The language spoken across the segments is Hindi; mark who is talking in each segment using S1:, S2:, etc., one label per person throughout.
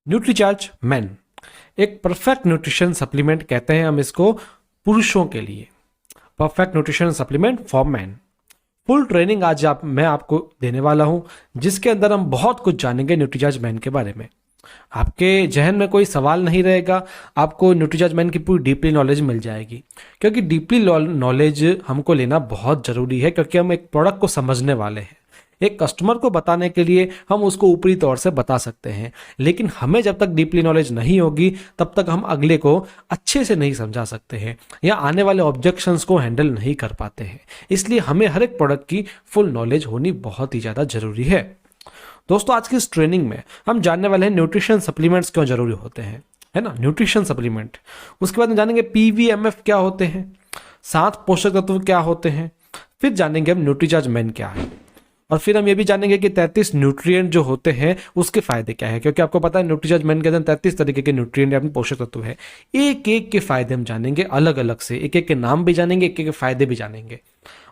S1: न्यूट्रीचार्ज मेन एक परफेक्ट न्यूट्रिशन सप्लीमेंट कहते हैं हम इसको पुरुषों के लिए। Perfect nutrition supplement for man. Full training आज मैं आपको देने वाला हूं, जिसके अंदर हम बहुत कुछ जानेंगे न्यूट्रीचार्ज मैन के बारे में। आपके जहन में कोई सवाल नहीं रहेगा, आपको न्यूट्रीचार्ज मैन की पूरी डीपली नॉलेज मिल जाएगी। क्योंकि डीपली नॉलेज हमको लेना बहुत जरूरी है, क्योंकि हम एक प्रोडक्ट को समझने वाले हैं। एक कस्टमर को बताने के लिए हम उसको ऊपरी तौर से बता सकते हैं, लेकिन हमें जब तक डीपली नॉलेज नहीं होगी तब तक हम अगले को अच्छे से नहीं समझा सकते हैं या आने वाले ऑब्जेक्शंस को हैंडल नहीं कर पाते हैं। इसलिए हमें हर एक प्रोडक्ट की फुल नॉलेज होनी बहुत ही ज़्यादा जरूरी है। दोस्तों, आज की इस ट्रेनिंग में हम जानने वाले हैं न्यूट्रिशन सप्लीमेंट्स क्यों जरूरी होते हैं, है ना, न्यूट्रिशन सप्लीमेंट। उसके बाद हम जानेंगे पीवीएमएफ क्या होते हैं, 7 पोषक तत्व क्या होते हैं, फिर जानेंगे हम न्यूट्रीचार्ज मैन क्या है, और फिर हम ये भी जानेंगे कि 33 न्यूट्रिएंट जो होते हैं उसके फायदे क्या है। क्योंकि आपको पता है न्यूट्रीचार्ज मैन के अंदर 33 तरीके के न्यूट्रिएंट या पोषक तत्व है। एक एक के फायदे हम जानेंगे अलग अलग से, एक एक के नाम भी जानेंगे, एक एक के फायदे भी जानेंगे,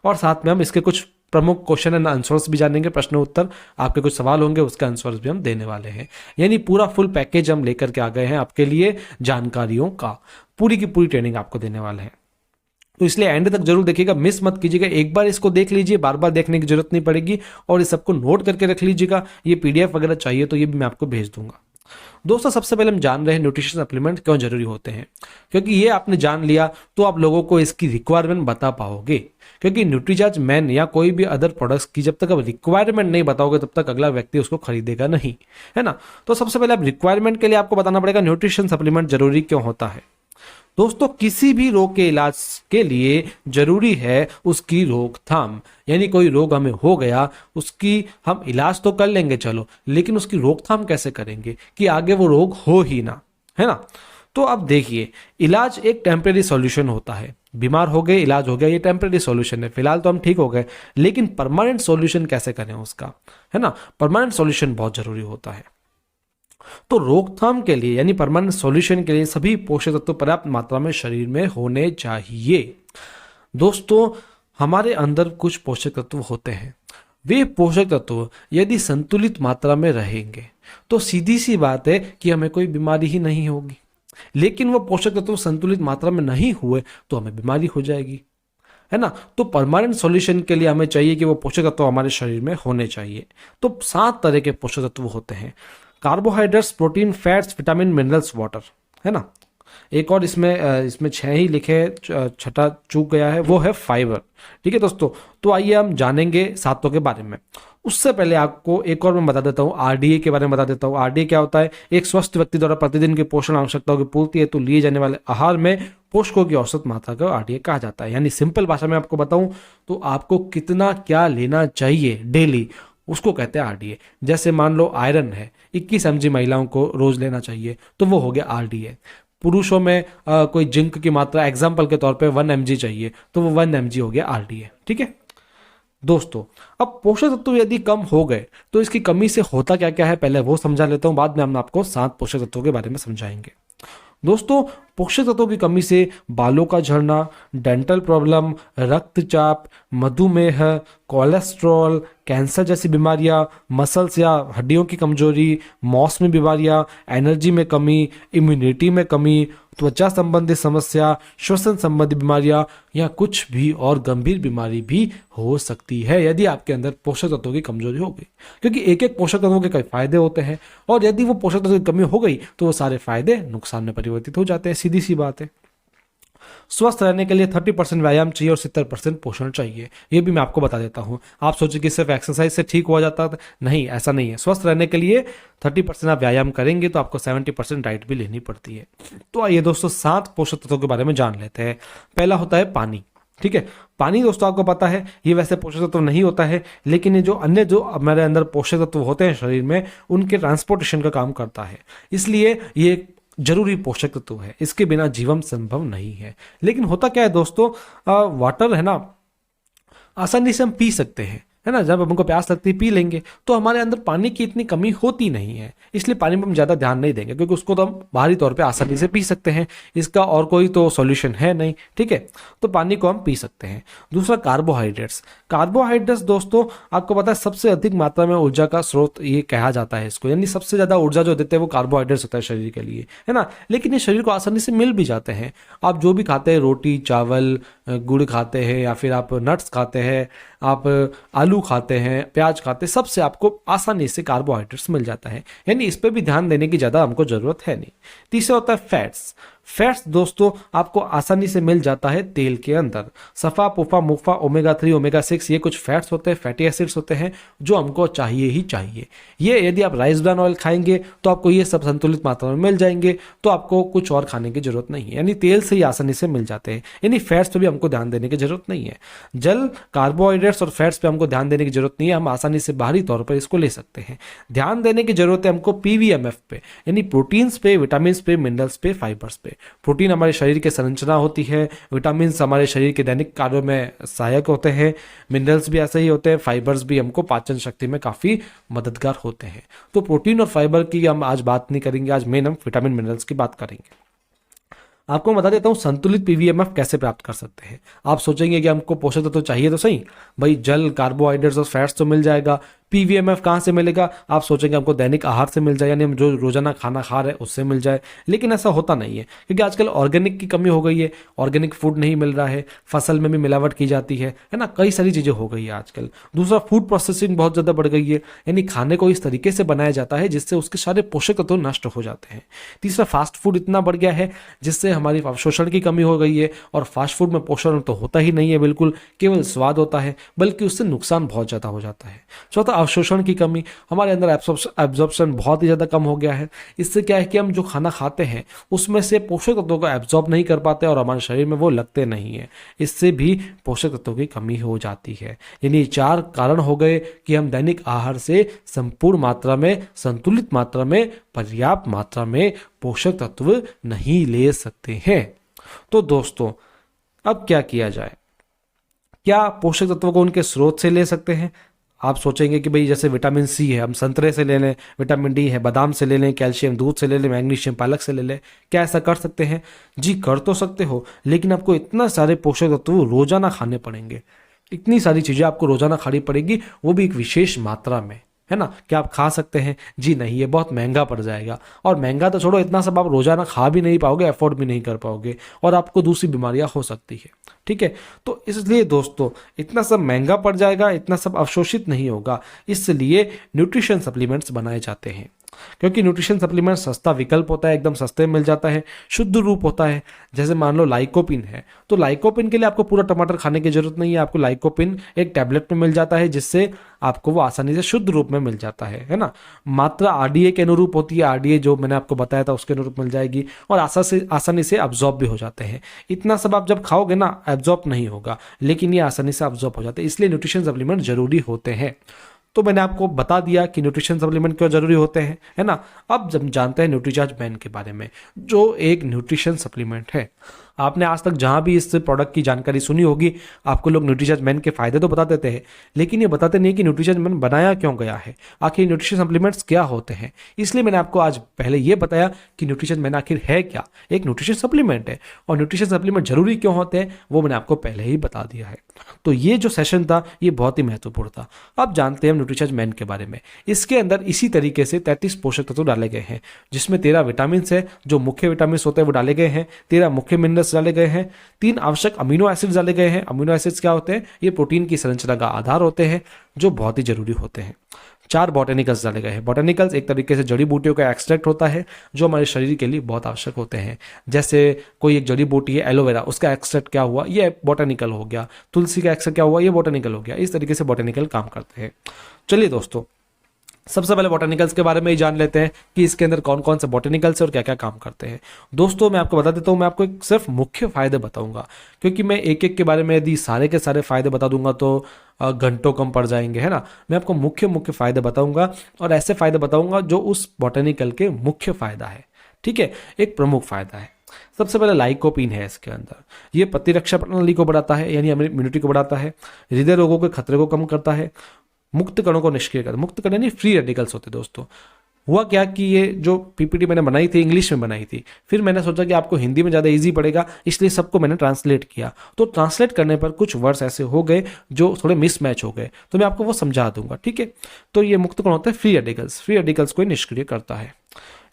S1: और साथ में हम इसके कुछ प्रमुख क्वेश्चन एंड आंसर्स भी जानेंगे। प्रश्न उत्तर आपके कुछ सवाल होंगे, उसके आंसर्स भी हम देने वाले हैं। यानी पूरा फुल पैकेज हम लेकर के आ गए हैं आपके लिए जानकारियों का। पूरी की पूरी ट्रेनिंग आपको देने वाले हैं, तो इसलिए एंड तक जरूर देखिएगा, मिस मत कीजिएगा। एक बार इसको देख लीजिए, बार बार देखने की जरूरत नहीं पड़ेगी, और इस सबको नोट करके रख लीजिएगा। ये पीडीएफ वगैरह चाहिए तो ये भी मैं आपको भेज दूंगा। दोस्तों, सबसे पहले हम जान रहे हैं न्यूट्रिशन सप्लीमेंट क्यों जरूरी होते हैं। क्योंकि ये आपने जान लिया तो आप लोगों को इसकी रिक्वायरमेंट बता पाओगे। क्योंकि न्यूट्रीचार्ज मैन या कोई भी अदर प्रोडक्ट्स की जब तक आप रिक्वायरमेंट नहीं बताओगे तब तक अगला व्यक्ति उसको खरीदेगा नहीं, है ना। तो सबसे पहले आप रिक्वायरमेंट के लिए आपको बताना पड़ेगा न्यूट्रिशन सप्लीमेंट जरूरी क्यों होता है। दोस्तों, किसी भी रोग के इलाज के लिए जरूरी है उसकी रोकथाम। यानी कोई रोग हमें हो गया, उसकी हम इलाज तो कर लेंगे चलो, लेकिन उसकी रोकथाम कैसे करेंगे कि आगे वो रोग हो ही ना, है ना। तो अब देखिए, इलाज एक टेम्परेरी सॉल्यूशन होता है। बीमार हो गए, इलाज हो गया, ये टेम्परेरी सॉल्यूशन है, फिलहाल तो हम ठीक हो गए, लेकिन परमानेंट सॉल्यूशन कैसे करें उसका, है ना। परमानेंट सॉल्यूशन बहुत जरूरी होता है। तो रोकथाम के लिए यानी परमानेंट सॉल्यूशन के लिए सभी पोषक तत्व पर्याप्त मात्रा में शरीर में होने चाहिए। दोस्तों, हमारे अंदर कुछ पोषक तत्व होते हैं, वे पोषक तत्व यदि संतुलित मात्रा में रहेंगे तो सीधी सी बात है कि हमें कोई बीमारी ही नहीं होगी। लेकिन वो पोषक तत्व संतुलित मात्रा में नहीं हुए तो हमें बीमारी हो जाएगी, है ना। तो परमानेंट सॉल्यूशन के लिए हमें चाहिए कि वो पोषक तत्व हमारे शरीर में होने चाहिए। तो 7 तरह के पोषक तत्व होते हैं: carbohydrates, protein, fats, vitamin, minerals, water, है ना। एक और इसमें 6 ही लिखे, छठा चूक गया है, वो है फाइबर। ठीक है दोस्तों, तो आइए हम जानेंगे 7 के बारे में। उससे पहले आपको एक और मैं बता देता हूँ, आरडीए के बारे में बता देता हूँ। आरडीए क्या होता है? एक स्वस्थ व्यक्ति द्वारा प्रतिदिन की पोषण आवश्यकताओं की पूर्ति हेतु लिए जाने वाले आहार में पोषकों की औसत मात्रा को आरडीए कहा जाता है। यानी सिंपल भाषा में आपको बताऊं तो आपको कितना क्या लेना चाहिए डेली, उसको कहते हैं आरडीए। जैसे मान लो आयरन है, 21 mg महिलाओं को रोज लेना चाहिए, तो वो हो गया आरडीए। पुरुषों में कोई जिंक की मात्रा एग्जाम्पल के तौर पे 1 mg चाहिए, तो वो 1 mg हो गया आरडीए। ठीक है दोस्तों, अब पोषक तत्व यदि कम हो गए तो इसकी कमी से होता क्या क्या है पहले वो समझा लेता हूं, बाद में हम आपको 7 पोषक तत्वों के बारे में समझाएंगे। दोस्तों, पोषक तत्वों की कमी से बालों का झड़ना, डेंटल प्रॉब्लम, रक्तचाप, मधुमेह, कोलेस्ट्रॉल, कैंसर जैसी बीमारियां, मसल्स या हड्डियों की कमजोरी, मौसमी बीमारियां, एनर्जी में कमी, इम्यूनिटी में कमी, त्वचा संबंधी समस्या, श्वसन संबंधी बीमारियां या कुछ भी और गंभीर बीमारी भी हो सकती है यदि आपके अंदर पोषक तत्वों की कमजोरी हो गई। क्योंकि एक एक पोषक तत्वों के कई फायदे होते हैं, और यदि वो पोषक तत्वों की कमी हो गई तो वो सारे फायदे नुकसान में परिवर्तित हो जाते हैं। सीधी सी बात है। स्वस्थ रहने के लिए 30% व्यायाम चाहिए और 70% पोषण चाहिए। ये भी मैं आपको बता देता हूं। आप सोचिए कि सिर्फ एक्सरसाइज से ठीक हो जाता है, नहीं, ऐसा नहीं है। स्वस्थ रहने के लिए 30% आप व्यायाम करेंगे तो आपको 70% डाइट भी लेनी पड़ती है। तो आइए दोस्तों, 7 पोषक तत्वों के बारे में जान लेते हैं। पहला होता है पानी। ठीक है, पानी दोस्तों आपको पता है ये वैसे पोषक तत्व नहीं होता है, लेकिन ये जो अन्य जो हमारे अंदर पोषक तत्व होते हैं शरीर में, उनके ट्रांसपोर्टेशन का काम करता है। इसलिए ये जरूरी पोषक तत्व है, इसके बिना जीवन संभव नहीं है। लेकिन होता क्या है दोस्तों, वाटर है ना, आसानी से हम पी सकते हैं, है ना, जब हमको प्यास लगती है पी लेंगे, तो हमारे अंदर पानी की इतनी कमी होती नहीं है, इसलिए पानी में हम ज़्यादा ध्यान नहीं देंगे क्योंकि उसको तो हम बाहरी तौर पे आसानी से पी सकते हैं, इसका और कोई तो सॉल्यूशन है नहीं, ठीक है। तो पानी को हम पी सकते हैं। दूसरा कार्बोहाइड्रेट्स। कार्बोहाइड्रेट्स दोस्तों आपको पता है सबसे अधिक मात्रा में ऊर्जा का स्रोत ये कहा जाता है इसको, यानी सबसे ज़्यादा ऊर्जा जो देते हैं वो कार्बोहाइड्रेट्स होता है शरीर के लिए, है ना। लेकिन ये शरीर को आसानी से मिल भी जाते हैं। आप जो भी खाते हैं, रोटी चावल गुड़ खाते हैं या फिर आप नट्स खाते हैं, आप आलू खाते हैं, प्याज खाते हैं, सबसे आपको आसानी से कार्बोहाइड्रेट्स मिल जाता है, यानी इस पर भी ध्यान देने की ज़्यादा हमको ज़रूरत है नहीं। तीसरा होता है फैट्स। फैट्स दोस्तों आपको आसानी से मिल जाता है तेल के अंदर। सफ़ा पुफा मुफा ओमेगा 3 ओमेगा 6 ये कुछ फैट्स होते हैं, फैटी एसिड्स होते हैं जो हमको चाहिए ही चाहिए। ये यदि आप राइस ब्रान ऑयल खाएंगे तो आपको ये सब संतुलित मात्रा में मिल जाएंगे, तो आपको कुछ और खाने की जरूरत नहीं है, यानी तेल से ही आसानी से मिल जाते हैं, यानी फैट्स पे भी हमको ध्यान देने की जरूरत नहीं है। जल, कार्बोहाइड्रेट्स और फैट्स पे हमको ध्यान देने की जरूरत नहीं है, हम आसानी से बाहरी तौर पर इसको ले सकते हैं। ध्यान देने की जरूरत है हमको पीवीएमएफ पे, यानी प्रोटीन्स पे, विटामिन पे, मिनरल्स पे, फाइबर्स पे। प्रोटीन हमारे शरीर की संरचना होती है, विटामिन हमारे शरीर के दैनिक कार्यों में सहायक होते हैं, मिनरल्स भी ऐसे ही होते हैं, फाइबर्स भी हमको पाचन शक्ति में काफ़ी मददगार होते हैं। तो प्रोटीन और फाइबर की हम आज बात नहीं करेंगे, आज मेन हम विटामिन मिनरल्स की बात करेंगे। आपको मैं बता देता हूँ संतुलित पीवीएमएफ कैसे प्राप्त कर सकते हैं। आप सोचेंगे कि हमको पोषक तत्व चाहिए तो सही, भाई जल, कार्बोहाइड्रेट्स और फैट्स तो मिल जाएगा, पीवीएमएफ कहाँ से मिलेगा? आप सोचेंगे हमको दैनिक आहार से मिल जाए, यानी हम जो रोजाना खाना खा रहे हैं उससे मिल जाए, लेकिन ऐसा होता नहीं है क्योंकि आजकल ऑर्गेनिक की कमी हो गई है, ऑर्गेनिक फूड नहीं मिल रहा है, फसल में भी मिलावट की जाती है ना, कई सारी चीज़ें हो गई है आजकल। दूसरा, फूड प्रोसेसिंग बहुत ज़्यादा बढ़ गई है, यानी खाने को इस तरीके से बनाया जाता है जिससे उसके सारे पोषक तत्व नष्ट हो जाते हैं। तीसरा, फास्ट फूड इतना बढ़ गया है जिससे हमारी अवशोषण की कमी हो गई है, और फास्ट फूड में पोषण तो होता ही नहीं है बिल्कुल, केवल स्वाद होता है, बल्कि उससे नुकसान बहुत ज़्यादा हो जाता है। चौथा, अवशोषण की कमी, हमारे अंदर एब्जॉर्प्शन बहुत ही ज़्यादा कम हो गया है। इससे क्या है कि हम जो खाना खाते हैं उसमें से पोषक तत्वों को एब्जॉर्ब नहीं कर पाते और हमारे शरीर में वो लगते नहीं है, इससे भी पोषक तत्वों की कमी हो जाती है। यानी 4 कारण हो गए कि हम दैनिक आहार से संपूर्ण मात्रा में, संतुलित मात्रा में, पर्याप्त मात्रा में पोषक तत्व नहीं ले सकते हैं। तो दोस्तों अब क्या किया जाए? क्या पोषक तत्वों को उनके स्रोत से ले सकते हैं? आप सोचेंगे कि भाई जैसे विटामिन सी है हम संतरे से ले लें, विटामिन डी है बादाम से ले लें, कैल्शियम दूध से ले लें, मैग्नीशियम पालक से ले लें, क्या ऐसा कर सकते हैं? जी कर तो सकते हो, लेकिन आपको इतना सारे पोषक तत्व रोजाना खाने पड़ेंगे, इतनी सारी चीज़ें आपको रोजाना खानी पड़ेगी, वो भी एक विशेष मात्रा में, है ना। क्या आप खा सकते हैं? जी नहीं, ये बहुत महंगा पड़ जाएगा, और महंगा तो छोड़ो, इतना सब आप रोजाना खा भी नहीं पाओगे, अफोर्ड भी नहीं कर पाओगे, और आपको दूसरी बीमारियां हो सकती है, ठीक है। तो इसलिए दोस्तों इतना सब महंगा पड़ जाएगा, इतना सब अवशोषित नहीं होगा, इसलिए न्यूट्रिशन सप्लीमेंट्स बनाए जाते हैं, क्योंकि न्यूट्रिशन सप्लीमेंट सस्ता विकल्प होता है, एकदम सस्ते में मिल जाता है, शुद्ध रूप होता है। जैसे मान लो लाइकोपिन है, तो लाइकोपिन के लिए आपको पूरा टमाटर खाने की जरूरत नहीं है, आपको लाइकोपिन एक टैबलेट में मिल जाता है, जिससे आपको वो आसानी से शुद्ध रूप में मिल जाता है ना। मात्रा आरडीए के अनुरूप होती है, आरडीए जो मैंने आपको बताया था उसके अनुरूप मिल जाएगी, और आसानी से अब्जॉर्ब भी हो जाते हैं। इतना सब आप जब खाओगे ना एब्जॉर्ब नहीं होगा, लेकिन ये आसानी से अब्जॉर्ब हो जाते हैं, इसलिए न्यूट्रिशन सप्लीमेंट जरूरी होते हैं। तो मैंने आपको बता दिया कि न्यूट्रिशन सप्लीमेंट क्यों जरूरी होते हैं, है ना। अब जब जानते हैं न्यूट्रीचार्ज मैन के बारे में, जो एक न्यूट्रिशन सप्लीमेंट है। आपने आज तक जहां भी इस प्रोडक्ट की जानकारी सुनी होगी, आपको लोग न्यूट्रीचार्ज मैन के फायदे तो बता देते हैं, लेकिन ये बताते नहीं कि न्यूट्रीचार्ज मैन बनाया क्यों गया है, आखिर न्यूट्रिशन सप्लीमेंट्स क्या होते हैं। इसलिए मैंने आपको आज पहले ये बताया कि न्यूट्रिचार्ज मैन आखिर है क्या, एक न्यूट्रिशन सप्लीमेंट है, और न्यूट्रिशन सप्लीमेंट जरूरी क्यों होते हैं वो मैंने आपको पहले ही बता दिया है। तो ये जो सेशन था ये बहुत ही महत्वपूर्ण था। अब जानते हैं न्यूट्रीचार्ज मैन के बारे में। इसके अंदर इसी तरीके से 33 पोषक तत्व डाले गए हैं, जिसमें 13 विटामिन है, जो मुख्य विटामिन होते हैं वो डाले गए हैं, 13 मुख्य मिनरल्स डाले गए हैं, 3 आवश्यक अमीनो एसिड्स डाले गए हैं। अमीनो एसिड्स क्या होते हैं? ये प्रोटीन की संरचना का आधार होते हैं, जो बहुत ही जरूरी होते हैं। 4 बॉटेनिकल्स डाले गए हैं। बॉटेनिकल्स एक तरीके से जड़ी बूटियों का एक्सट्रैक्ट होता है, जो हमारे शरीर के लिए बहुत आवश्यक होते हैं। जैसे कोई एक जड़ी बूटी है एलोवेरा, उसका एक्सट्रैक्ट क्या हुआ? ये बॉटेनिकल हो गया। तुलसी का एक्सट्रैक्ट क्या हुआ? ये बॉटेनिकल हो गया। इस तरीके से बॉटेनिकल काम करते हैं। चलिए दोस्तों, सबसे पहले बॉटेनिकल्स के बारे में ही जान लेते हैं कि इसके अंदर कौन कौन से बॉटेनिकल्स और क्या क्या काम करते हैं। दोस्तों मैं आपको बता देता हूँ, मैं आपको सिर्फ मुख्य फायदे बताऊंगा, क्योंकि मैं एक एक के बारे में यदि सारे के सारे फायदे बता दूंगा तो घंटों कम पड़ जाएंगे, है ना। मैं आपको मुख्य मुख्य फायदे बताऊंगा, और ऐसे फायदे बताऊंगा जो उस बॉटेनिकल के मुख्य फायदा है, ठीक है। एक प्रमुख फायदा है। सबसे पहले लाइकोपीन है इसके अंदर, ये प्रतिरक्षा प्रणाली को बढ़ाता है, यानी इम्यूनिटी को बढ़ाता है, हृदय रोगों के खतरे को कम करता है, मुक्त कणों को निष्क्रिय करता है। मुक्त कण यानी फ्री रेडिकल्स होते हैं दोस्तों। हुआ क्या कि ये जो पीपीटी मैंने बनाई थी इंग्लिश में बनाई थी, फिर मैंने सोचा कि आपको हिंदी में ज़्यादा इजी पड़ेगा, इसलिए सबको मैंने ट्रांसलेट किया। तो ट्रांसलेट करने पर कुछ वर्ड्स ऐसे हो गए जो थोड़े मिसमैच हो गए, तो मैं आपको वो समझा दूंगा, ठीक है। तो ये मुक्त कण होते हैं फ्री रेडिकल्स, फ्री रेडिकल्स को निष्क्रिय करता है।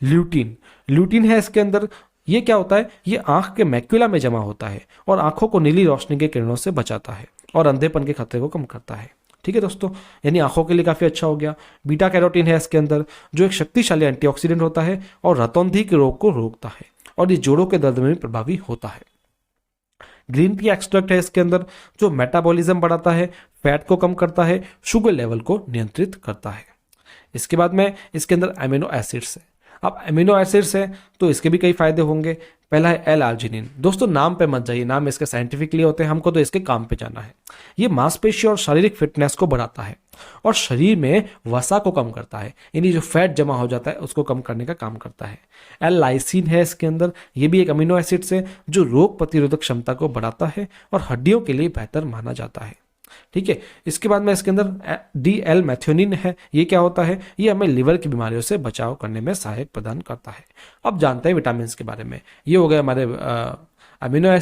S1: ल्यूटीन, ल्यूटीन है इसके अंदर, ये क्या होता है, ये आंख के मैक्यूला में जमा होता है और आंखों को नीली रोशनी के किरणों से बचाता है और अंधेपन के खतरे को कम करता है, ठीक है दोस्तों, यानी आंखों के लिए काफी अच्छा हो गया। बीटा कैरोटीन है इसके अंदर, जो एक शक्तिशाली एंटीऑक्सीडेंट होता है और रतौंधी के रोग को रोकता है और ये जोड़ों के दर्द में भी प्रभावी होता है। ग्रीन टी एक्सट्रैक्ट है इसके अंदर, जो मेटाबॉलिज्म बढ़ाता है, फैट को कम करता है, शुगर लेवल को नियंत्रित करता है। इसके बाद में इसके अंदर अमीनो एसिड्स है। अब अमीनो एसिड्स है तो इसके भी कई फायदे होंगे। पहला है एल आर्जिनिन। दोस्तों नाम पे मत जाइए, नाम इसके साइंटिफिकली होते हैं, हमको तो इसके काम पे जाना है। ये मांसपेशी और शारीरिक फिटनेस को बढ़ाता है और शरीर में वसा को कम करता है, यानी जो फैट जमा हो जाता है उसको कम करने का काम करता है। एल लाइसिन है इसके अंदर, ये भी एक अमीनो एसिड्स है जो रोग प्रतिरोधक क्षमता को बढ़ाता है और हड्डियों के लिए बेहतर माना जाता है, ठीक है। इसके बाद में इसके अंदर डी एल मैथ्योनिन है, ये क्या होता है, ये हमें लिवर की बीमारियों से बचाव करने में सहायक प्रदान करता है। अब जानते हैं विटामिन के बारे में। ये हो गए हमारे अमीनो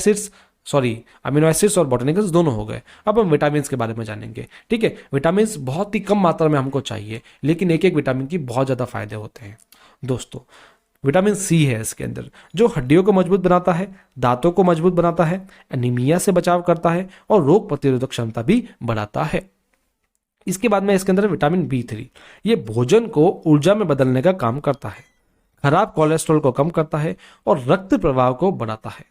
S1: एसिड्स और बोटेनिकल्स दोनों हो गए। अब हम विटामिन के बारे में जानेंगे, ठीक है। विटामिन बहुत ही कम मात्रा में हमको चाहिए, लेकिन एक एक विटामिन की बहुत ज़्यादा फायदे होते हैं दोस्तों। विटामिन सी है इसके अंदर, जो हड्डियों को मजबूत बनाता है, दांतों को मजबूत बनाता है, एनीमिया से बचाव करता है और रोग प्रतिरोधक क्षमता भी बढ़ाता है। इसके बाद में इसके अंदर विटामिन B3, ये भोजन को ऊर्जा में बदलने का काम करता है, खराब कोलेस्ट्रॉल को कम करता है और रक्त प्रवाह को बढ़ाता है,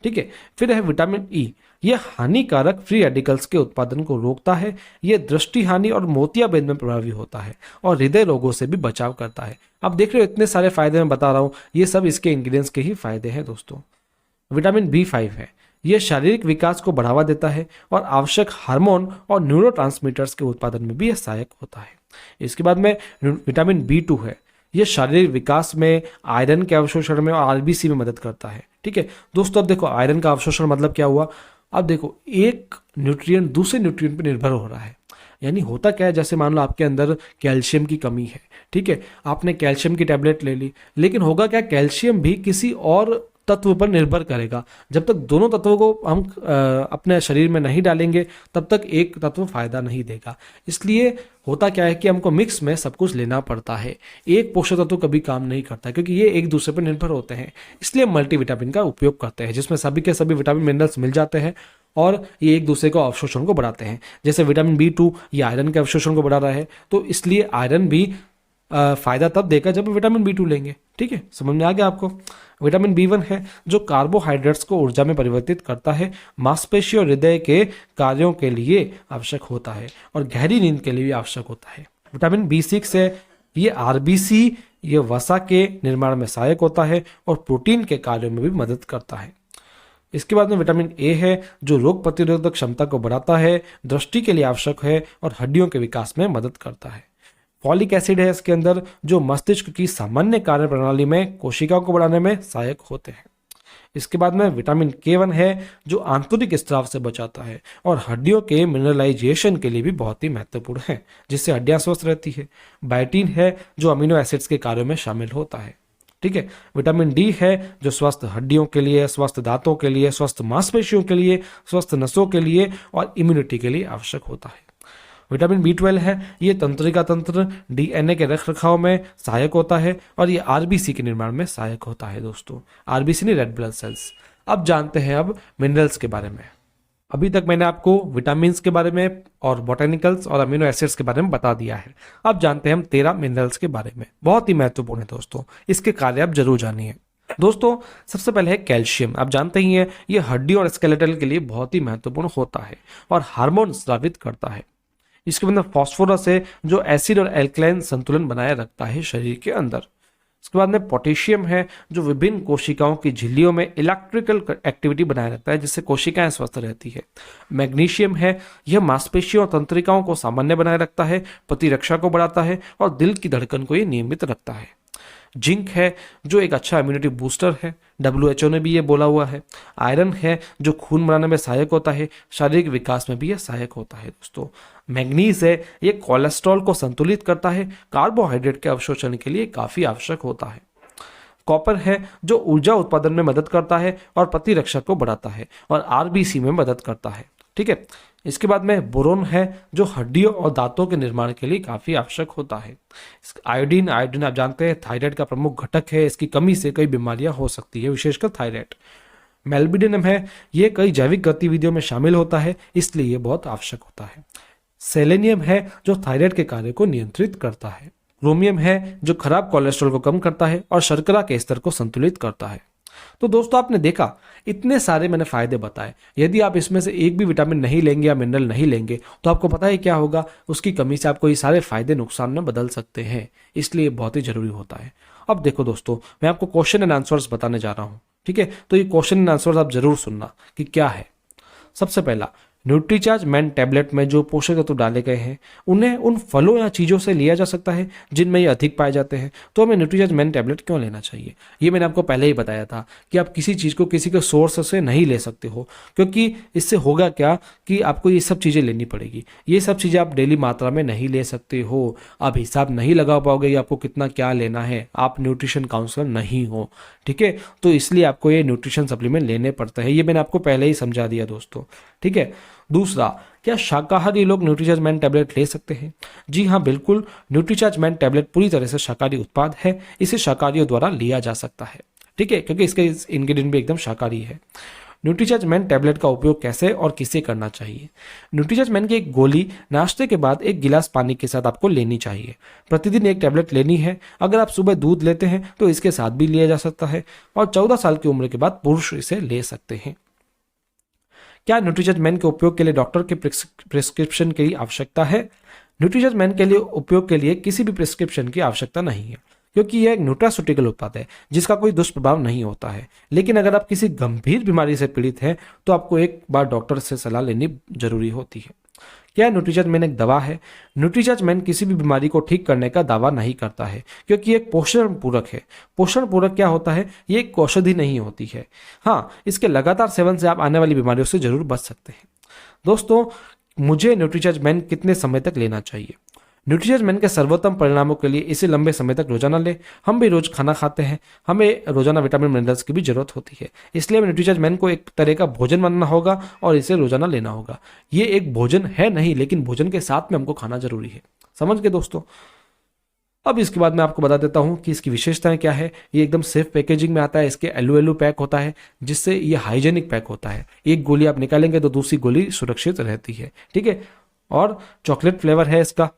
S1: ठीक है। फिर है विटामिन ई, यह हानिकारक फ्री रेडिकल्स के उत्पादन को रोकता है, यह दृष्टि हानि और मोतियाबिंद में प्रभावी होता है और हृदय रोगों से भी बचाव करता है। अब देख रहे हो इतने सारे फायदे मैं बता रहा हूं, ये सब इसके इंग्रेडिएंट्स के ही फायदे हैं दोस्तों। विटामिन B5 है, यह शारीरिक विकास को बढ़ावा देता है और आवश्यक हार्मोन और न्यूरोट्रांसमीटर्स के उत्पादन में भी यह सहायक होता है। इसके बाद में विटामिन B2 है, यह शारीरिक विकास में, आयरन के अवशोषण में और आरबीसी में मदद करता है, ठीक है दोस्तों। अब देखो आयरन का अवशोषण मतलब क्या हुआ, अब देखो एक न्यूट्रिएंट दूसरे न्यूट्रिएंट पर निर्भर हो रहा है, यानी होता क्या है, जैसे मान लो आपके अंदर कैल्शियम की कमी है, ठीक है, आपने कैल्शियम की टैबलेट ले ली, लेकिन होगा क्या, कैल्शियम भी किसी और तत्व पर निर्भर करेगा। जब तक दोनों तत्वों को हम अपने शरीर में नहीं डालेंगे तब तक एक तत्व फायदा नहीं देगा। इसलिए होता क्या है कि हमको मिक्स में सब कुछ लेना पड़ता है, एक पोषक तत्व कभी काम नहीं करता क्योंकि ये एक दूसरे पर निर्भर होते हैं। इसलिए मल्टीविटामिन का उपयोग करते हैं जिसमें सभी के सभी विटामिन मिनरल्स मिल जाते हैं और ये एक दूसरे को अवशोषण को बढ़ाते हैं। जैसे विटामिन B2 ये आयरन के अवशोषण को बढ़ा रहा है, तो इसलिए आयरन भी फायदा तब देगा जब विटामिन B2 लेंगे, ठीक है, समझ में आ गया आपको। विटामिन B1 है जो कार्बोहाइड्रेट्स को ऊर्जा में परिवर्तित करता है, मांसपेशी और हृदय के कार्यों के लिए आवश्यक होता है और गहरी नींद के लिए भी आवश्यक होता है। विटामिन B6 है, ये आरबीसी, ये वसा के निर्माण में सहायक होता है और प्रोटीन के कार्यों में भी मदद करता है। इसके बाद में विटामिन A है जो रोग प्रतिरोधक क्षमता को बढ़ाता है, दृष्टि के लिए आवश्यक है और हड्डियों के विकास में मदद करता है। फॉलिक एसिड है इसके अंदर जो मस्तिष्क की सामान्य कार्य प्रणाली में कोशिकाओं को बढ़ाने में सहायक होते हैं। इसके बाद में विटामिन K1 है जो आंतरिक स्त्राव से बचाता है और हड्डियों के मिनरलाइजेशन के लिए भी बहुत ही महत्वपूर्ण है, जिससे हड्डियां स्वस्थ रहती है। बायोटीन है जो अमीनो एसिड्स के कार्यों में शामिल होता है, ठीक है। विटामिन D है जो स्वस्थ हड्डियों के लिए, स्वस्थ दांतों के लिए, स्वस्थ मांसपेशियों के लिए, स्वस्थ नसों के लिए और इम्यूनिटी के लिए आवश्यक होता है। विटामिन B12 है, ये तंत्रिका तंत्र DNA के रख रखाव में सहायक होता है और ये आरबीसी के निर्माण में सहायक होता है दोस्तों, आरबीसी नहीं, रेड ब्लड सेल्स। अब जानते हैं अब मिनरल्स के बारे में। अभी तक मैंने आपको विटामिन के बारे में और बोटेनिकल्स और अमीनो एसिड्स के बारे में बता दिया है। अब जानते हैं हम 13 मिनरल्स के बारे में, बहुत ही महत्वपूर्ण है दोस्तों, इसके कार्य आप जरूर जानिए। दोस्तों सबसे पहले है कैल्शियम। आप जानते ही हैं ये हड्डी और स्केलेटल के लिए बहुत ही महत्वपूर्ण होता है और हार्मोन स्रावित करता है। इसके बाद फास्फोरस है जो एसिड और एल्कलाइन संतुलन बनाए रखता है शरीर के अंदर। इसके बाद में पोटेशियम है जो विभिन्न कोशिकाओं की झिल्लियों में इलेक्ट्रिकल एक्टिविटी बनाए रखता है जिससे कोशिकाएं स्वस्थ रहती है। मैग्नीशियम है, यह मांसपेशियों और तंत्रिकाओं को सामान्य बनाए रखता है, प्रतिरक्षा को बढ़ाता है और दिल की धड़कन को ये नियमित रखता है। जिंक है जो एक अच्छा इम्यूनिटी बूस्टर है, WHO ने भी ये बोला हुआ है। आयरन है जो खून बनाने में सहायक होता है, शारीरिक विकास में भी ये सहायक होता है दोस्तों। मैग्नीज है, ये कोलेस्ट्रॉल को संतुलित करता है, कार्बोहाइड्रेट के अवशोषण के लिए काफी आवश्यक होता है। कॉपर है जो ऊर्जा उत्पादन में मदद करता है और प्रतिरक्षा को बढ़ाता है और RBC में मदद करता है। ठीक है, इसके बाद में बोरोन है जो हड्डियों और दांतों के निर्माण के लिए काफी आवश्यक होता है। आयोडीन आप जानते हैं थायराइड का प्रमुख घटक है, इसकी कमी से कई बीमारियां हो सकती है, विशेषकर थायराइड। मेल्बिडिनम है, ये कई जैविक गतिविधियों में शामिल होता है, इसलिए ये बहुत आवश्यक होता है। सेलेनियम है जो थायराइड के कार्य को नियंत्रित करता है। क्रोमियम है जो खराब कोलेस्ट्रॉल को कम करता है और शर्करा के स्तर को संतुलित करता है। तो दोस्तों आपने देखा इतने सारे मैंने फायदे बताए। यदि आप इसमें से एक भी विटामिन नहीं लेंगे या मिनरल नहीं लेंगे तो आपको पता है क्या होगा, उसकी कमी से आपको ये सारे फायदे नुकसान में बदल सकते हैं, इसलिए बहुत ही जरूरी होता है। अब देखो दोस्तों, मैं आपको क्वेश्चन एंड आंसर्स बताने जा रहा हूं। ठीक है, तो ये क्वेश्चन एंड आंसर्स आप जरूर सुनना कि क्या है। सबसे पहला, न्यूट्रीचार्ज मैन टैबलेट में जो पोषक तत्व डाले गए हैं उन्हें उन फलों या चीज़ों से लिया जा सकता है जिनमें ये अधिक पाए जाते हैं, तो हमें न्यूट्रीचार्ज मैन टैबलेट क्यों लेना चाहिए। ये मैंने आपको पहले ही बताया था कि आप किसी चीज़ को किसी के सोर्स से नहीं ले सकते हो, क्योंकि इससे होगा क्या कि आपको ये सब चीज़ें लेनी पड़ेगी। ये सब चीज़ें आप डेली मात्रा में नहीं ले सकते हो, आप हिसाब नहीं लगा पाओगे कि आपको कितना क्या लेना है, आप न्यूट्रिशन काउंसलर नहीं हो। ठीक है, तो इसलिए आपको ये न्यूट्रिशन सप्लीमेंट लेने पड़ते हैं, ये मैंने आपको पहले ही समझा दिया दोस्तों। ठीक है, दूसरा, क्या शाकाहारी लोग न्यूट्रीचार्ज मैन टैबलेट ले सकते हैं? जी हाँ, बिल्कुल। न्यूट्रीचार्ज मैन टैबलेट पूरी तरह से शाकाहारी उत्पाद है, इसे शाकाहारियों द्वारा लिया जा सकता है। ठीक है, क्योंकि इसके इंग्रेडिएंट भी एकदम शाकाहारी है। न्यूट्रीचार्ज मैन टैबलेट का उपयोग कैसे और किसे करना चाहिए? न्यूट्रीचार्ज मैन की एक गोली नाश्ते के बाद 1 गिलास पानी के साथ आपको लेनी चाहिए। प्रतिदिन 1 टैबलेट लेनी है। अगर आप सुबह दूध लेते हैं तो इसके साथ भी लिया जा सकता है और 14 साल की उम्र के बाद पुरुष इसे ले सकते हैं। क्या न्यूट्रीचार्ज मैन के उपयोग के लिए डॉक्टर के प्रिस्क्रिप्शन की आवश्यकता है? न्यूट्रीचार्ज मैन के लिए उपयोग के लिए किसी भी प्रिस्क्रिप्शन की आवश्यकता नहीं है, क्योंकि यह एक न्यूट्रास्यूटिकल उत्पाद है जिसका कोई दुष्प्रभाव नहीं होता है। लेकिन अगर आप किसी गंभीर बीमारी से पीड़ित हैं तो आपको एक बार डॉक्टर से सलाह लेनी जरूरी होती है। क्या न्यूट्रीचार्ज मैन एक दवा है? न्यूट्रीचार्ज मैन किसी भी बीमारी को ठीक करने का दावा नहीं करता है, क्योंकि एक पोषण पूरक है। पोषण पूरक क्या होता है? ये एक औषधि नहीं होती है। हाँ, इसके लगातार सेवन से आप आने वाली बीमारियों से जरूर बच सकते हैं। दोस्तों, मुझे न्यूट्रीचार्ज मैन कितने समय तक लेना चाहिए? न्यूट्रीचार्ज मैन के सर्वोत्तम परिणामों के लिए इसे लंबे समय तक रोजाना लें। हम भी रोज खाना खाते हैं, हमें रोजाना विटामिन मिनरल्स की भी जरूरत होती है, इसलिए हमें न्यूट्रीचार्ज मैन को एक तरह का भोजन मानना होगा और इसे रोजाना लेना होगा। ये एक भोजन है नहीं, लेकिन भोजन के साथ में हमको खाना जरूरी है। समझ गए दोस्तों? अब इसके बाद मैं आपको बता देता हूं कि इसकी विशेषताएं क्या है। ये एकदम सेफ पैकेजिंग में आता है, इसके एलू पैक होता है जिससे ये हाइजेनिक पैक होता है। एक गोली आप निकालेंगे तो दूसरी गोली सुरक्षित रहती है। ठीक है, और चॉकलेट फ्लेवर है इसका।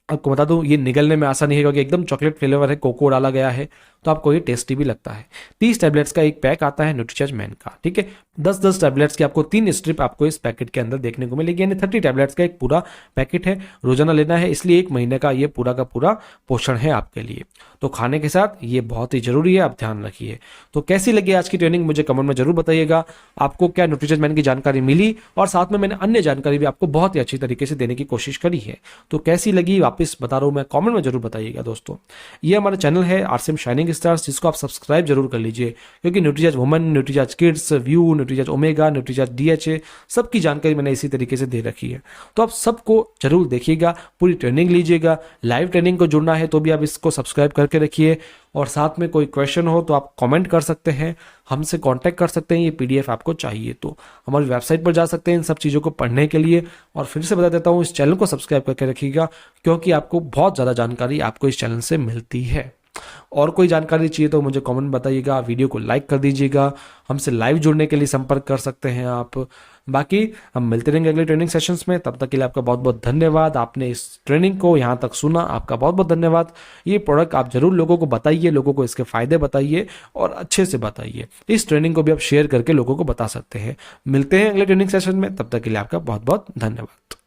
S1: आपको बता दूं, ये निगलने में आसानी है क्योंकि एकदम चॉकलेट फ्लेवर है, कोको डाला गया है, तो आपको ये टेस्टी भी लगता है। 30 टैबलेट्स का एक पैक आता है न्यूट्रीचार्ज मैन का। ठीक है, 10-10 टैबलेट्स की आपको 3 स्ट्रिप आपको इस पैकेट के अंदर देखने को मिलेगी, यानी 30 टैबलेट्स का एक पूरा पैकेट है। रोजाना लेना है, इसलिए 1 महीने का ये पूरा का पूरा पोषण है आपके लिए। तो खाने के साथ ये बहुत ही जरूरी है, आप ध्यान रखिए। तो कैसी लगी आज की ट्रेनिंग मुझे कमेंट में जरूर बताइएगा। आपको क्या न्यूट्रीचार्ज मैन की जानकारी मिली, और साथ में मैंने अन्य जानकारी भी आपको बहुत ही अच्छी तरीके से देने की कोशिश करी है। तो कैसी लगी वापस बता रहा हूं मैं, कमेंट में जरूर बताइएगा दोस्तों। ये हमारा चैनल है आरसीएम शाइनिंग स्टार्स, जिसको आप सब्सक्राइब जरूर कर लीजिए, क्योंकि Nutricharge women, Nutricharge kids, view, Nutricharge omega, Nutricharge DHA, सबकी जानकारी मैंने इसी तरीके से दे रखी है। तो आप सबको जरूर देखिएगा, पूरी ट्रेनिंग लीजिएगा। लाइव ट्रेनिंग को जुड़ना है तो भी आप इसको सब्सक्राइब करके रखिए, और साथ में कोई क्वेश्चन हो तो आप कमेंट कर सकते हैं, हमसे कांटेक्ट कर सकते हैं। ये पीडीएफ आपको चाहिए तो हमारी वेबसाइट पर जा सकते हैं इन सब चीज़ों को पढ़ने के लिए। और फिर से बता देता हूँ, इस चैनल को सब्सक्राइब करके रखिएगा, क्योंकि आपको बहुत ज़्यादा जानकारी आपको इस चैनल से मिलती है। और कोई जानकारी चाहिए तो मुझे कमेंट बताइएगा, वीडियो को लाइक कर दीजिएगा। हमसे लाइव जुड़ने के लिए संपर्क कर सकते हैं आप। बाकी हम मिलते रहेंगे अगले ट्रेनिंग सेशंस में, तब तक के लिए आपका बहुत बहुत धन्यवाद। आपने इस ट्रेनिंग को यहाँ तक सुना, आपका बहुत बहुत धन्यवाद। ये प्रोडक्ट आप जरूर लोगों को बताइए, लोगों को इसके फायदे बताइए और अच्छे से बताइए। इस ट्रेनिंग को भी आप शेयर करके लोगों को बता सकते हैं। मिलते हैं अगले ट्रेनिंग सेशन में, तब तक के लिए आपका बहुत बहुत धन्यवाद।